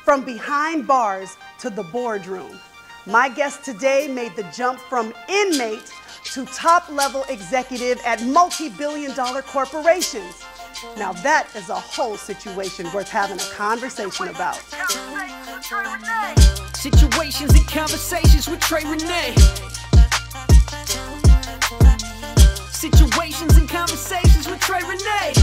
From behind bars to the boardroom. My guest today made the jump from inmate to top-level executive at multi-billion-dollar corporations. Now that is a whole situation worth having a conversation about. Situations and conversations with Trey Renee. Situations and conversations with Trey Renee.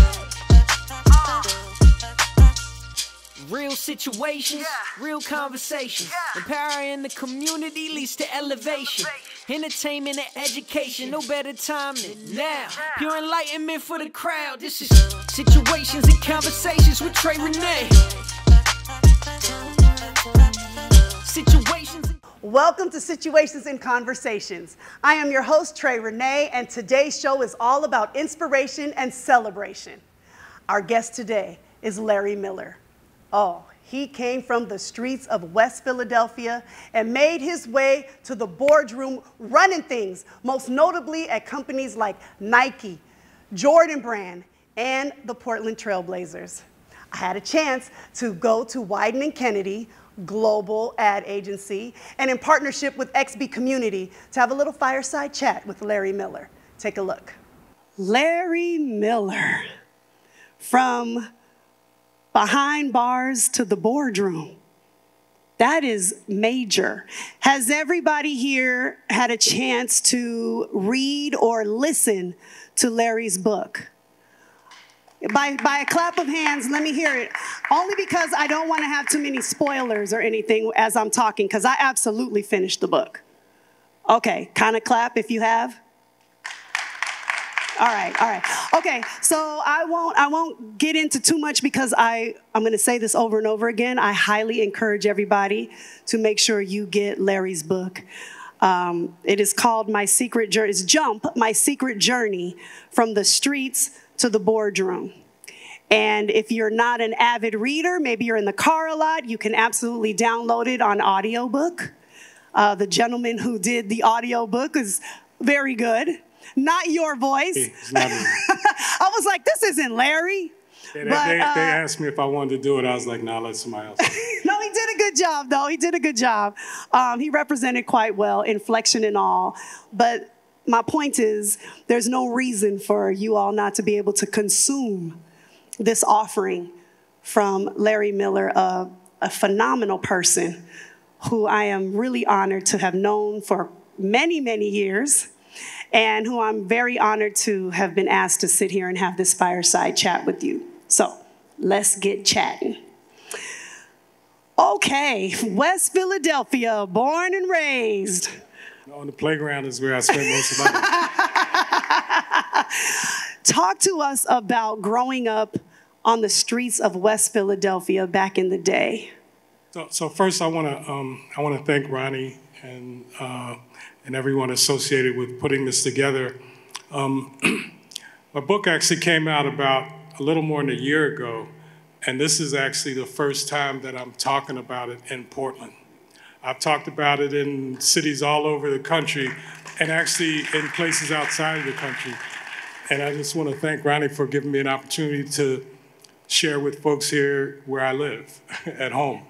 Real situations, real conversations. Empowering the community leads to elevation. Entertainment and education, no better time than now. Pure enlightenment for the crowd. This is Situations and Conversations with Trey Renee. Situations. Welcome to Situations and Conversations. I am your host, Trey Renee, and today's show is all about inspiration and celebration. Our guest today is Larry Miller. Oh, he came from the streets of West Philadelphia and made his way to the boardroom running things, most notably at companies like Nike, Jordan Brand, and the Portland Trail Blazers. I had a chance to go to Wieden & Kennedy, global ad agency, and in partnership with XB Community to have a little fireside chat with Larry Miller. Take a look. Larry Miller, from behind bars to the boardroom. That is major. Has everybody here had a chance to read or listen to Larry's book? By a clap of hands, let me hear it. Only because I don't want to have too many spoilers or anything as I'm talking, because I absolutely finished the book. Okay, kind of clap if you have. All right. Okay, so I won't get into too much because I'm going to say this over and over again. I highly encourage everybody to make sure you get Larry's book. It is called My Secret Journey. It's Jump, My Secret Journey from the Streets to the Boardroom. And if you're not an avid reader, maybe you're in the car a lot, you can absolutely download it on audiobook. The gentleman who did the audiobook is very good. Not your voice. It's not me. I was like, this isn't Larry. They asked me if I wanted to do it. I was like, nah, let somebody else. No, he did a good job, though. He did a good job. He represented quite well, inflection and all. But my point is, there's no reason for you all not to be able to consume this offering from Larry Miller, a phenomenal person who I am really honored to have known for many, many years, and who I'm very honored to have been asked to sit here and have this fireside chat with you. So let's get chatting. Okay, West Philadelphia, born and raised. On the playground is where I spend most of my time. Talk to us about growing up on the streets of West Philadelphia back in the day. So first, I want to thank Ronnie and everyone associated with putting this together. My book actually came out about a little more than a year ago, and this is actually the first time that I'm talking about it in Portland. I've talked about it in cities all over the country and actually in places outside of the country. And I just want to thank Ronnie for giving me an opportunity to share with folks here where I live, at home.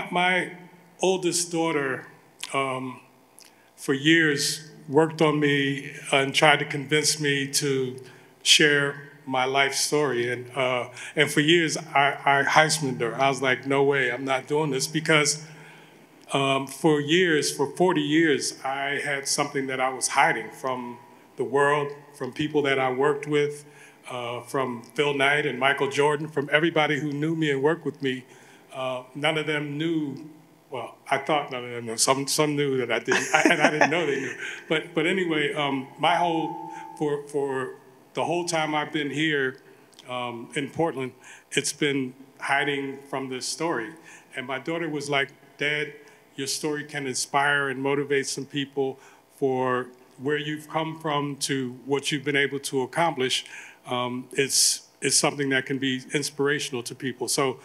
My oldest daughter, for years, worked on me and tried to convince me to share my life story. And for years, I Heismaned her. I was like, no way, I'm not doing this. Because for 40 years, I had something that I was hiding from the world, from people that I worked with, from Phil Knight and Michael Jordan, from everybody who knew me and worked with me. None of them knew. Well, I thought none of them knew. Some knew that I didn't, and I didn't know they knew. But anyway, for the whole time I've been here in Portland, it's been hiding from this story. And my daughter was like, Dad, your story can inspire and motivate some people for where you've come from to what you've been able to accomplish. It's something that can be inspirational to people. So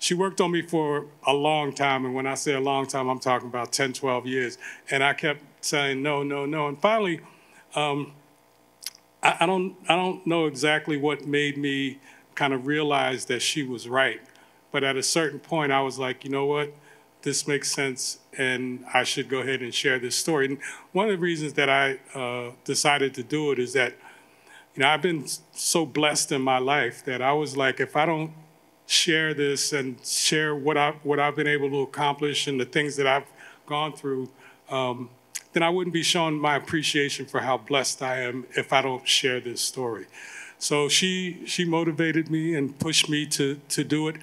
she worked on me for a long time, and when I say a long time, I'm talking about 10, 12 years. And I kept saying no, no, no. And finally, I don't know exactly what made me kind of realize that she was right. But at a certain point, I was like, you know what? This makes sense, and I should go ahead and share this story. And one of the reasons that I decided to do it is that, you know, I've been so blessed in my life that I was like, if I don't share this and share what I've been able to accomplish and the things that I've gone through, then I wouldn't be showing my appreciation for how blessed I am if I don't share this story. So she motivated me and pushed me to do it.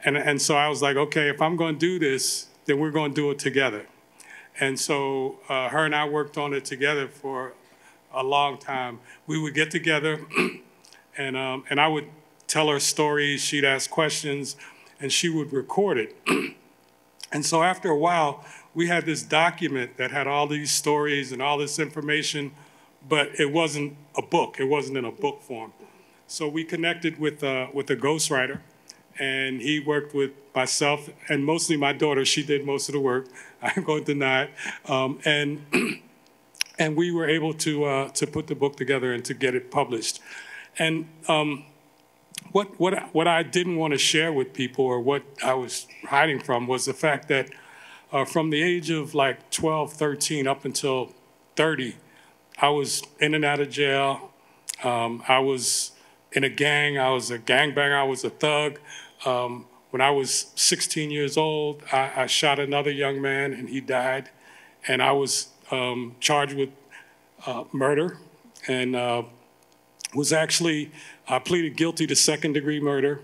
And so I was like, okay, if I'm going to do this, then we're going to do it together. And so her and I worked on it together for a long time. We would get together, and I would tell her stories. She'd ask questions, and she would record it. And so after a while, we had this document that had all these stories and all this information, but it wasn't a book. It wasn't in a book form. So we connected with a ghostwriter. And he worked with myself and mostly my daughter. She did most of the work. I'm going to deny it. And we were able to put the book together and to get it published. And what I didn't want to share with people, or what I was hiding from, was the fact that from the age of like 12, 13 up until 30, I was in and out of jail. I was in a gang. I was a gangbanger. I was a thug. When I was 16 years old, I shot another young man and he died. And I was charged with murder, and was actually, I pleaded guilty to second-degree murder,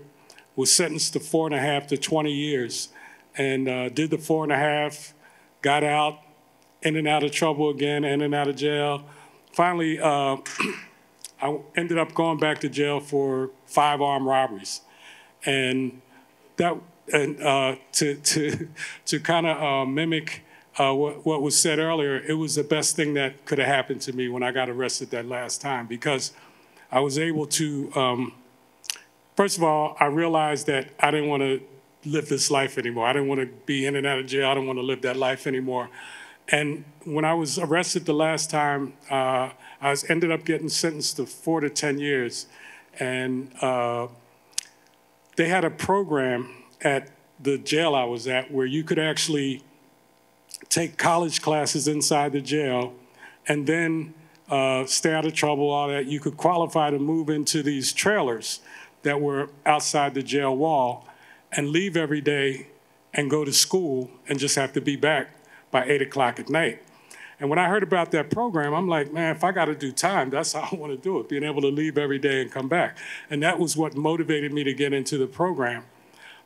was sentenced to 4.5 to 20 years, and did the 4.5, got out, in and out of trouble again, in and out of jail. Finally, I ended up going back to jail for 5 armed robberies. And that, to kind of mimic what was said earlier, it was the best thing that could have happened to me when I got arrested that last time, because I was able to, first of all, I realized that I didn't want to live this life anymore. I didn't want to be in and out of jail. I didn't want to live that life anymore. And when I was arrested the last time, I ended up getting sentenced to 4 to 10 years. And they had a program at the jail I was at where you could actually take college classes inside the jail and then stay out of trouble, all that. You could qualify to move into these trailers that were outside the jail wall and leave every day and go to school and just have to be back by 8 o'clock at night. And when I heard about that program, I'm like, man, if I got to do time, that's how I want to do it, being able to leave every day and come back. And that was what motivated me to get into the program.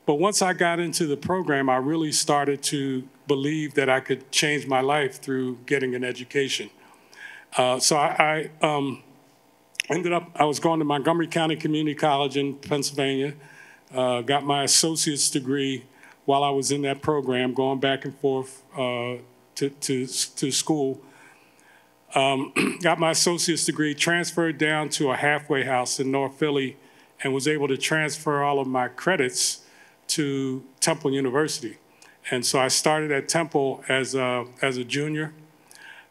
But once I got into the program, I really started to believe that I could change my life through getting an education. So I ended up, I was going to Montgomery County Community College in Pennsylvania, got my associate's degree while I was in that program, going back and forth to school. Got my associate's degree, transferred down to a halfway house in North Philly, and was able to transfer all of my credits to Temple University. And so I started at Temple as a junior,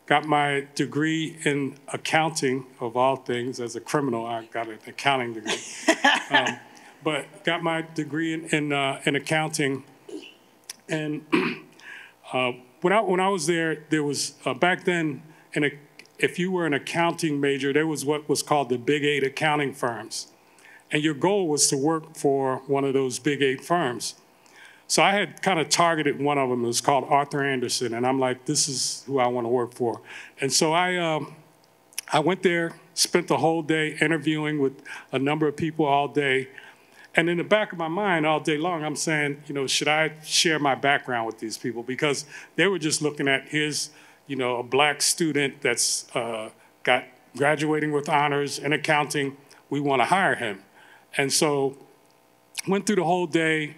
got my degree in accounting, of all things. As a criminal, I got an accounting degree. But got my degree in accounting. And when I was there was, back then, if you were an accounting major, there was what was called the Big 8 accounting firms. And your goal was to work for one of those Big 8 firms. So I had kind of targeted one of them. It was called Arthur Andersen. And I'm like, this is who I want to work for. And so I went there, spent the whole day interviewing with a number of people all day. And in the back of my mind all day long, I'm saying, you know, should I share my background with these people? Because they were just looking at, here's, you know, a black student that's got graduating with honors in accounting. We want to hire him. And so went through the whole day.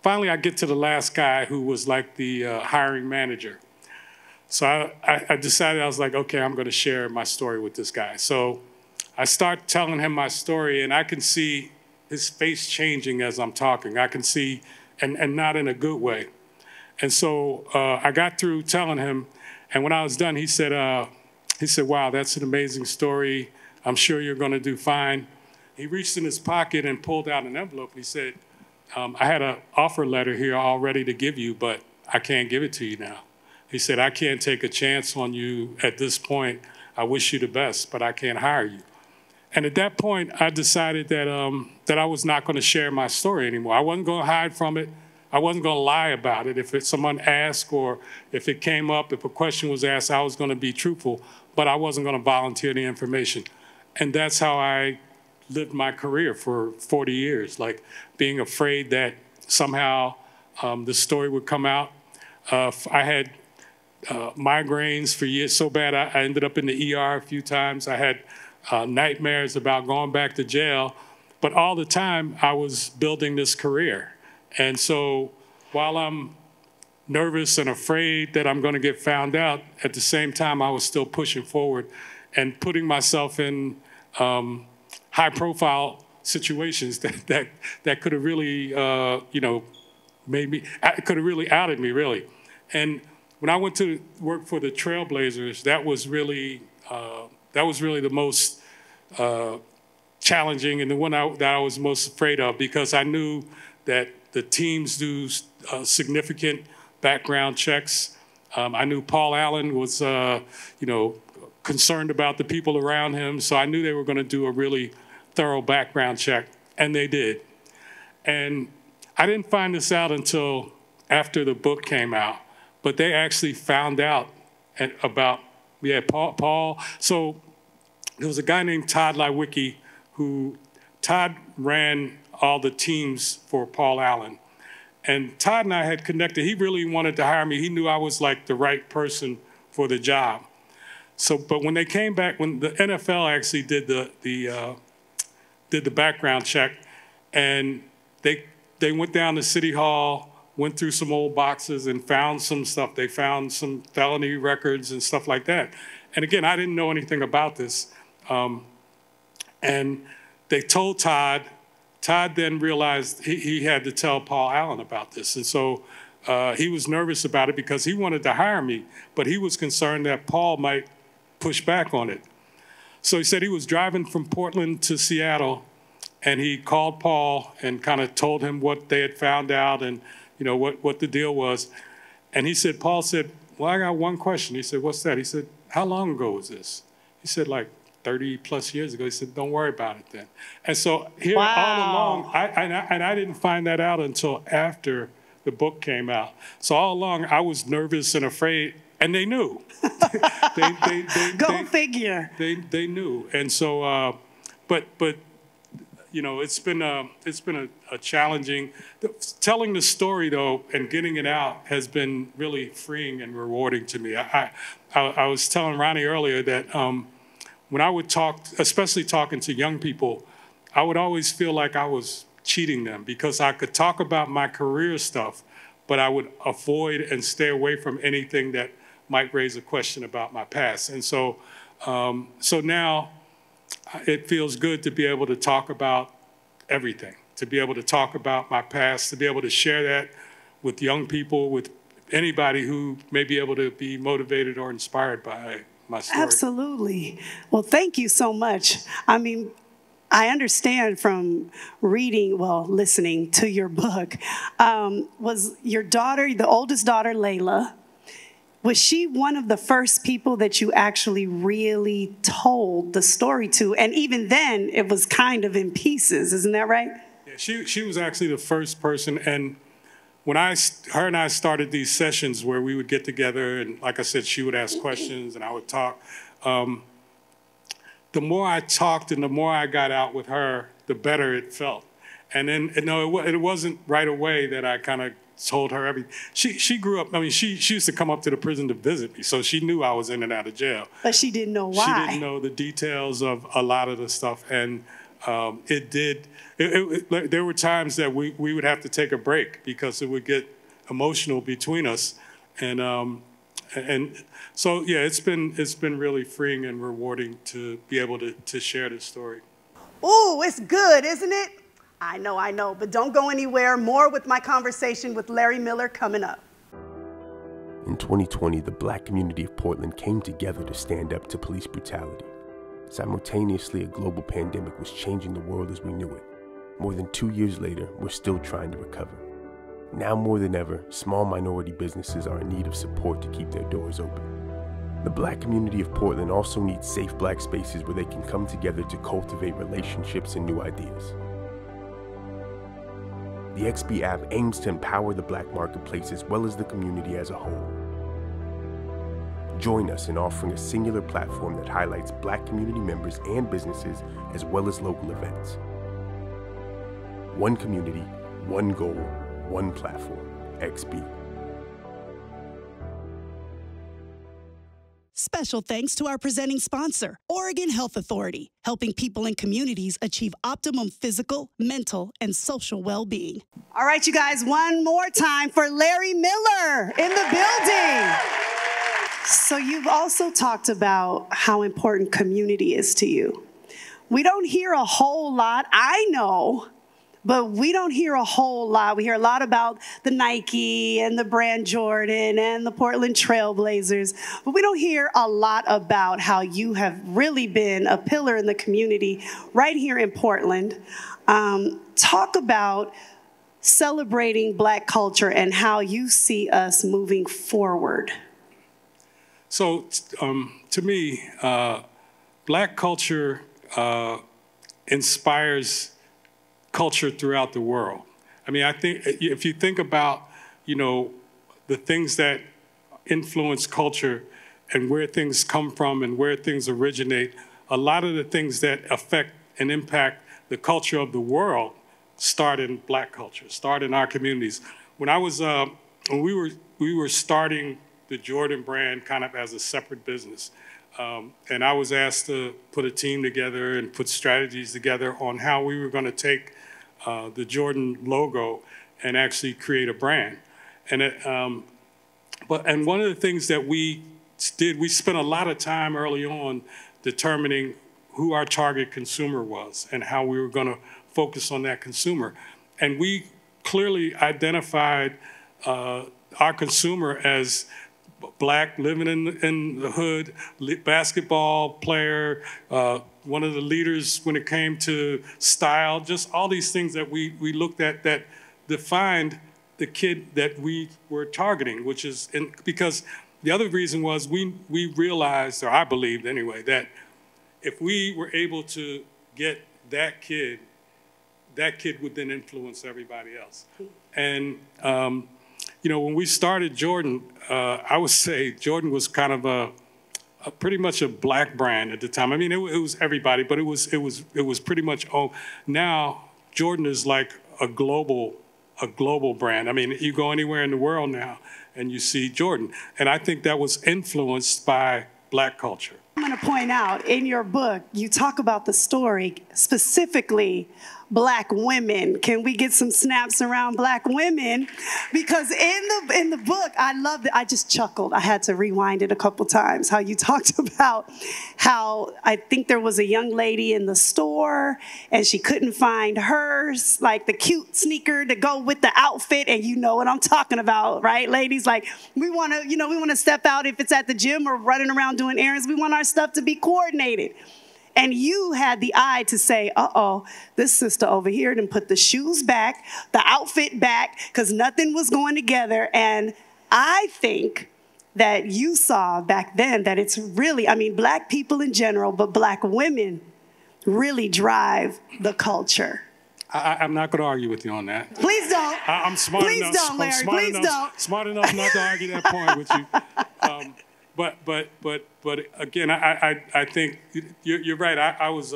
Finally, I get to the last guy who was like the hiring manager. So I decided, I was like, okay, I'm going to share my story with this guy. So I start telling him my story, and I can see his face changing as I'm talking. I can see, and not in a good way. And so I got through telling him, and when I was done, he said, wow, that's an amazing story. I'm sure you're going to do fine. He reached in his pocket and pulled out an envelope, and he said, I had an offer letter here all ready to give you, but I can't give it to you now. He said, I can't take a chance on you at this point. I wish you the best, but I can't hire you. And at that point, I decided that, that I was not going to share my story anymore. I wasn't going to hide from it. I wasn't going to lie about it. If someone asked or if it came up, if a question was asked, I was going to be truthful, but I wasn't going to volunteer the information. And that's how I lived my career for 40 years, like being afraid that somehow the story would come out. I had migraines for years so bad I ended up in the ER a few times. I had nightmares about going back to jail, but all the time I was building this career. And so while I'm nervous and afraid that I'm going to get found out, at the same time I was still pushing forward and putting myself in high-profile situations that could have really, you know, could have really outed me, really. And when I went to work for the Trailblazers, that was really the most challenging and the one that I was most afraid of, because I knew that the teams do significant background checks. I knew Paul Allen was, you know, concerned about the people around him, so I knew they were going to do a really thorough background check, and they did. And I didn't find this out until after the book came out, but they actually found out about, yeah, Paul. So there was a guy named Todd Lewicki Todd ran all the teams for Paul Allen. And Todd and I had connected. He really wanted to hire me. He knew I was like the right person for the job. So, but when they came back, when the NFL actually did the background check, and they went down to City Hall, went through some old boxes and found some stuff. They found some felony records and stuff like that. And again, I didn't know anything about this. And they told Todd. Todd then realized he had to tell Paul Allen about this. And so he was nervous about it because he wanted to hire me, but he was concerned that Paul might push back on it. So he said he was driving from Portland to Seattle, and he called Paul and kind of told him what they had found out and, you know, what the deal was. And he said, Paul said, well, I got one question. He said, what's that? He said, how long ago was this? He said, like 30 plus years ago. He said, don't worry about it then. And so here all along, I didn't find that out until after the book came out. So all along I was nervous and afraid, and they knew. Go figure. They knew. And so, but you know, it's been a challenging, telling the story though and getting it out has been really freeing and rewarding to me. I was telling Ronnie earlier that when I would talk, especially talking to young people, I would always feel like I was cheating them because I could talk about my career stuff, but I would avoid and stay away from anything that might raise a question about my past. And so, so now it feels good to be able to talk about everything, to be able to talk about my past, to be able to share that with young people, with anybody who may be able to be motivated or inspired by my story. Absolutely. Well, thank you so much. I mean, I understand from reading, well, listening to your book, was your daughter, the oldest daughter, Layla, was she one of the first people that you actually really told the story to? And even then, it was kind of in pieces, isn't that right? Yeah, she was actually the first person. And when her and I started these sessions where we would get together, and like I said, she would ask questions and I would talk. The more I talked and the more I got out with her, the better it felt. And then, no, it wasn't right away that I kind of told her everything. She grew up, I mean, she used to come up to the prison to visit me, so she knew I was in and out of jail. But she didn't know why. She didn't know the details of a lot of the stuff. And there were times that we would have to take a break because it would get emotional between us. And so, yeah, it's been really freeing and rewarding to be able to share this story. Ooh, it's good, isn't it? I know, but don't go anywhere. More with my conversation with Larry Miller coming up. In 2020, the Black community of Portland came together to stand up to police brutality. Simultaneously, a global pandemic was changing the world as we knew it. More than 2 years later, we're still trying to recover. Now more than ever, small minority businesses are in need of support to keep their doors open. The Black community of Portland also needs safe Black spaces where they can come together to cultivate relationships and new ideas. The XB app aims to empower the Black marketplace as well as the community as a whole. Join us in offering a singular platform that highlights Black community members and businesses as well as local events. One community, one goal, one platform, XB. Special thanks to our presenting sponsor, Oregon Health Authority, helping people and communities achieve optimum physical, mental, and social well-being. All right, you guys, one more time for Larry Miller in the building. So you've also talked about how important community is to you. We don't hear a whole lot, I know, but we don't hear a whole lot. We hear a lot about the Nike and the brand Jordan and the Portland Trailblazers, but we don't hear a lot about how you have really been a pillar in the community right here in Portland. Talk about celebrating Black culture and how you see us moving forward. So to me, Black culture inspires culture throughout the world. I mean, I think if you think about, the things that influence culture and where things come from and where things originate, a lot of the things that affect and impact the culture of the world start in Black culture, start in our communities. When I was, when we were starting the Jordan brand kind of as a separate business, and I was asked to put a team together and put strategies together on how we were going to take the Jordan logo and actually create a brand. And one of the things that we did, we spent a lot of time early on determining who our target consumer was and how we were going to focus on that consumer. And we clearly identified our consumer as Black, living in the hood, basketball player, one of the leaders when it came to style, just all these things that we looked at that defined the kid that we were targeting, which is, because the other reason was we realized, or I believed anyway, that if we were able to get that kid would then influence everybody else. And when we started Jordan, I would say Jordan was kind of a pretty much a Black brand at the time. I mean, it was everybody, but it was pretty much, now Jordan is like a global brand. I mean, you go anywhere in the world now and you see Jordan. And I think that was influenced by Black culture. I'm going to point out in your book, you talk about the story, specifically Black women. Can we get some snaps around Black women? Because in the book, I loved it. I just chuckled. I had to rewind it a couple times, how you talked about how I think there was a young lady in the store and she couldn't find hers, like the cute sneaker to go with the outfit. And you know what I'm talking about, right, ladies? Like we want to step out if it's at the gym or running around doing errands. We want our stuff to be coordinated. And you had the eye to say, uh-oh, this sister over here didn't put the shoes back, the outfit back, because nothing was going together. And I think that you saw back then that it's really, I mean, Black people in general, but Black women really drive the culture. I'm not going to argue with you on that. Please don't. I'm smart enough. Please don't, Larry. Please don't. Smart enough not to argue that point with you. But again, I think you're right. I was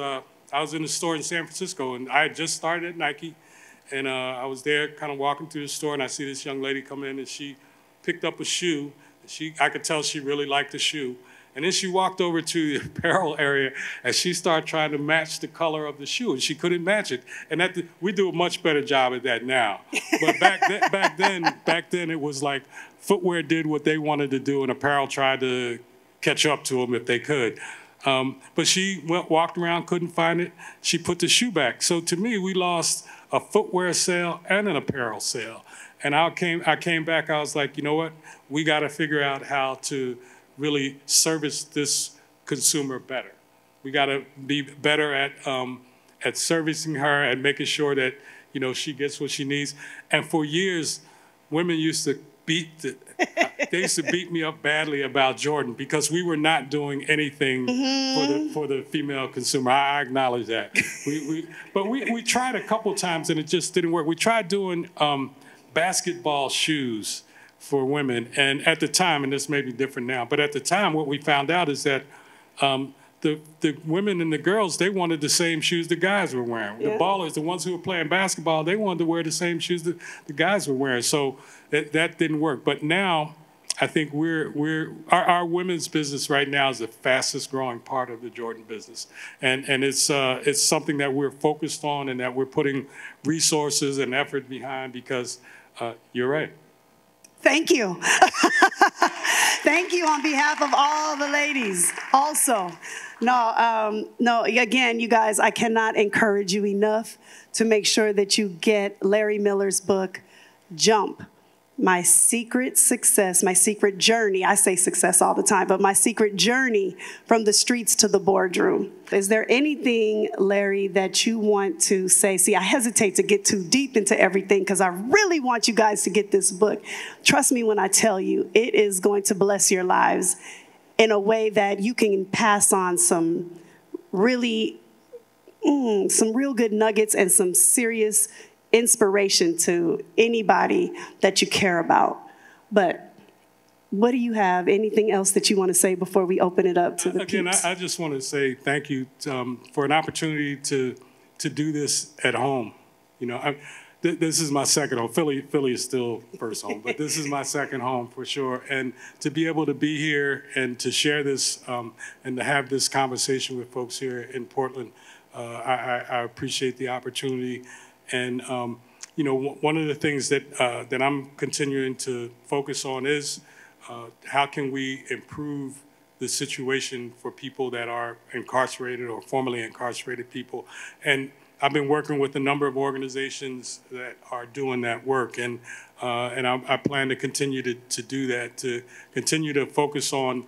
in the store in San Francisco, and I had just started at Nike, and I was there kind of walking through the store, and I see this young lady come in, and she picked up a shoe. I could tell she really liked the shoe. And then she walked over to the apparel area, and she started trying to match the color of the shoe, and she couldn't match it. And we do a much better job at that now. But back then, it was like footwear did what they wanted to do, and apparel tried to catch up to them if they could. But she walked around, couldn't find it. She put the shoe back. So to me, we lost a footwear sale and an apparel sale. And I came back, I was like, you know what? We got to figure out how to really service this consumer better. We got to be better at at servicing her and making sure that, you know, she gets what she needs. And for years, women used to they used to beat me up badly about Jordan because we were not doing anything for the female consumer. I acknowledge that. But we tried a couple times and it just didn't work. We tried doing basketball shoes for women, and at the time, and this may be different now, but at the time, what we found out is that the women and the girls, they wanted the same shoes the guys were wearing. Yeah. The ballers, the ones who were playing basketball, they wanted to wear the same shoes that the guys were wearing. So that didn't work. But now, I think our women's business right now is the fastest growing part of the Jordan business. And it's something that we're focused on and that we're putting resources and effort behind because you're right. Thank you. Thank you on behalf of all the ladies also. No, again, you guys, I cannot encourage you enough to make sure that you get Larry Miller's book, Jump, My Secret Success, My Secret Journey. I say success all the time, but my secret journey from the streets to the boardroom. Is there anything, Larry, that you want to say? See, I hesitate to get too deep into everything because I really want you guys to get this book. Trust me when I tell you, it is going to bless your lives in a way that you can pass on some real good nuggets and some serious inspiration to anybody that you care about. But what do you have? Anything else that you want to say before we open it up to the Again, peeps? I just want to say thank you for an opportunity to do this at home. You know, this is my second home. Philly is still first home, but this is my second home for sure. And to be able to be here and to share this and to have this conversation with folks here in Portland, I appreciate the opportunity. And you know, one of the things that I'm continuing to focus on is how can we improve the situation for people that are incarcerated or formerly incarcerated people. And I've been working with a number of organizations that are doing that work, and I plan to continue to do that, to continue to focus on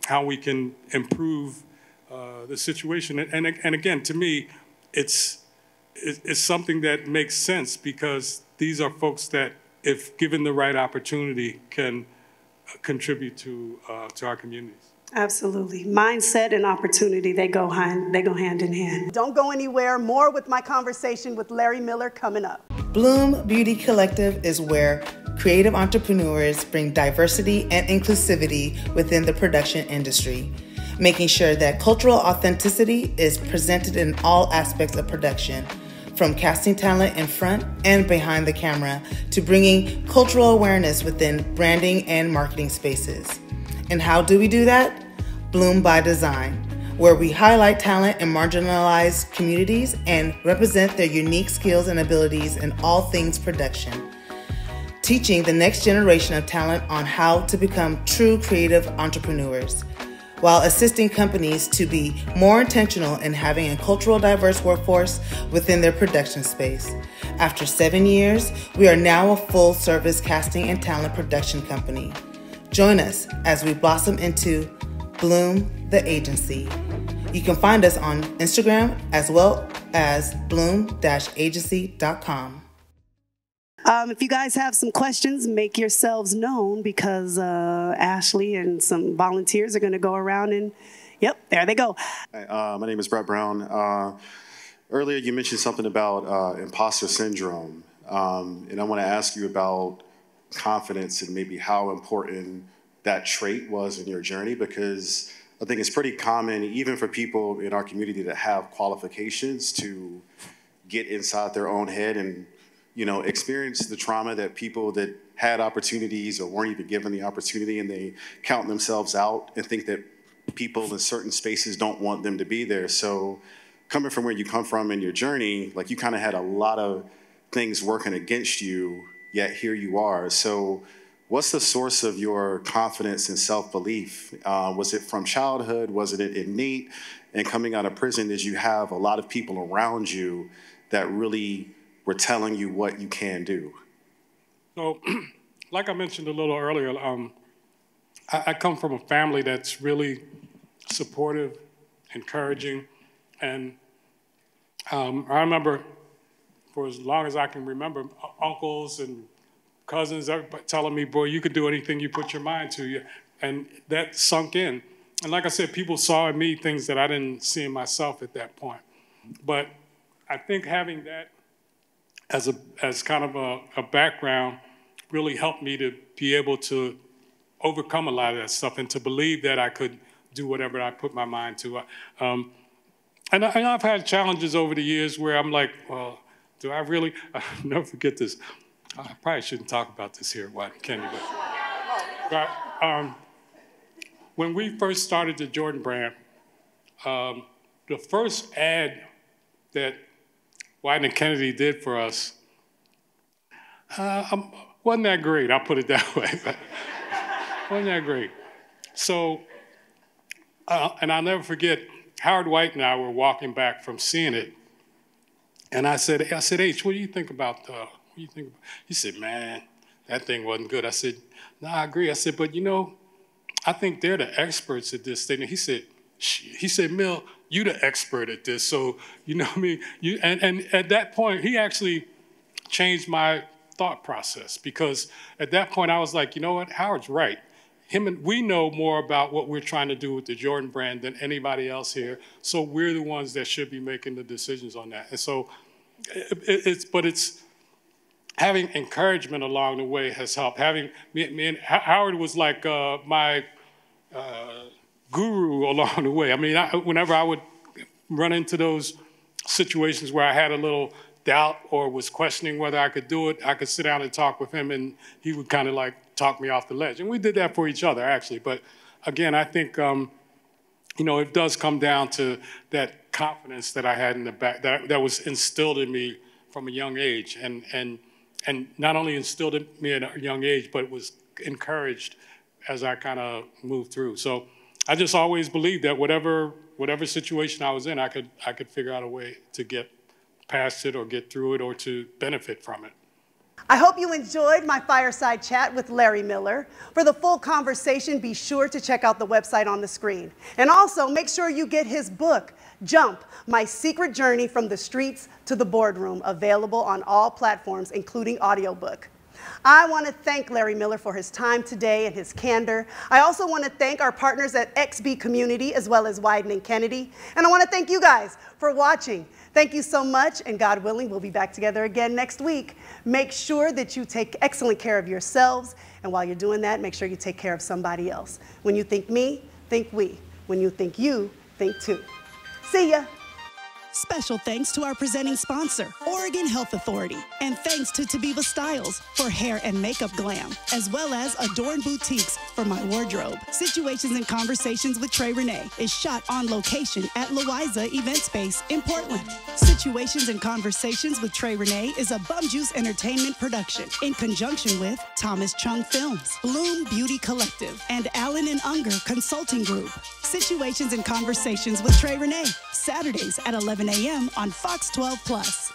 how we can improve the situation. And again, to me, it's something that makes sense because these are folks that, if given the right opportunity, can contribute to our communities. Absolutely. Mindset and opportunity, they go hand in hand. Don't go anywhere. More with my conversation with Larry Miller coming up. Bloom Beauty Collective is where creative entrepreneurs bring diversity and inclusivity within the production industry, making sure that cultural authenticity is presented in all aspects of production, from casting talent in front and behind the camera to bringing cultural awareness within branding and marketing spaces. And how do we do that? Bloom by Design, where we highlight talent in marginalized communities and represent their unique skills and abilities in all things production, teaching the next generation of talent on how to become true creative entrepreneurs, while assisting companies to be more intentional in having a cultural diverse workforce within their production space. After 7 years, we are now a full-service casting and talent production company. Join us as we blossom into Bloom the Agency. You can find us on Instagram as well as bloom-agency.com. If you guys have some questions, make yourselves known because Ashley and some volunteers are going to go around and, yep, there they go. Hi, my name is Brett Brown. Earlier you mentioned something about imposter syndrome, and I want to ask you about confidence and maybe how important that trait was in your journey, because I think it's pretty common, even for people in our community that have qualifications, to get inside their own head and, you know, experience the trauma that people that had opportunities or weren't even given the opportunity, and they count themselves out and think that people in certain spaces don't want them to be there. So coming from where you come from in your journey, like, you kind of had a lot of things working against you, yet here you are. So what's the source of your confidence and self-belief? Was it from childhood? Was it innate? And coming out of prison, did you have a lot of people around you that really were telling you what you can do? So, like I mentioned a little earlier, I come from a family that's really supportive, encouraging, and I remember, for as long as I can remember, uncles and cousins telling me, boy, you could do anything you put your mind to. And that sunk in. And like I said, people saw in me things that I didn't see in myself at that point. But I think having that as kind of a background really helped me to be able to overcome a lot of that stuff and to believe that I could do whatever I put my mind to. And I've had challenges over the years where I'm like, well, do I really? I'll never forget this. I probably shouldn't talk about this here at White & Kennedy, but when we first started the Jordan brand, the first ad that White & Kennedy did for us wasn't that great, I'll put it that way. Wasn't that great. So, and I'll never forget, Howard White and I were walking back from seeing it, and I said, H, what do you think about He said, man, that thing wasn't good. I said, no, I agree. I said, but you know, I think they're the experts at this thing. And he said, Mill, you the expert at this. So, you know what I mean? And at that point, he actually changed my thought process, because at that point I was like, you know what, Howard's right. We know more about what we're trying to do with the Jordan brand than anybody else here. So we're the ones that should be making the decisions on that. And so it's having encouragement along the way has helped. Having me and Howard was like my guru along the way. I mean, whenever I would run into those situations where I had a little doubt or was questioning whether I could do it, I could sit down and talk with him, and he would kind of like talk me off the ledge. And we did that for each other, actually. But again, I think, you know, it does come down to that confidence that I had in the back, that was instilled in me from a young age. And not only instilled in me at a young age, but was encouraged as I kind of moved through. So I just always believed that whatever situation I was in, I could figure out a way to get past it or get through it or to benefit from it. I hope you enjoyed my fireside chat with Larry Miller. For the full conversation, be sure to check out the website on the screen. And also make sure you get his book, Jump, My Secret Journey from the Streets to the Boardroom, available on all platforms, including audiobook. I want to thank Larry Miller for his time today and his candor. I also want to thank our partners at XB Community as well as Wieden & Kennedy. And I want to thank you guys for watching. Thank you so much, and God willing, we'll be back together again next week. Make sure that you take excellent care of yourselves, and while you're doing that, make sure you take care of somebody else. When you think me, think we. When you think you, think two. See ya. Special thanks to our presenting sponsor, Oregon Health Authority, and thanks to Tabiba Styles for hair and makeup glam, as well as Adorn Boutiques for my wardrobe. Situations and Conversations with Trey Renee is shot on location at Louisa Event Space in Portland. Situations and Conversations with Trey Renee is a Bum Juice Entertainment production in conjunction with Thomas Chung Films, Bloom Beauty Collective, and Allen & Unger Consulting Group. Situations and Conversations with Trey Renee, Saturdays at 11 a.m. on Fox 12+.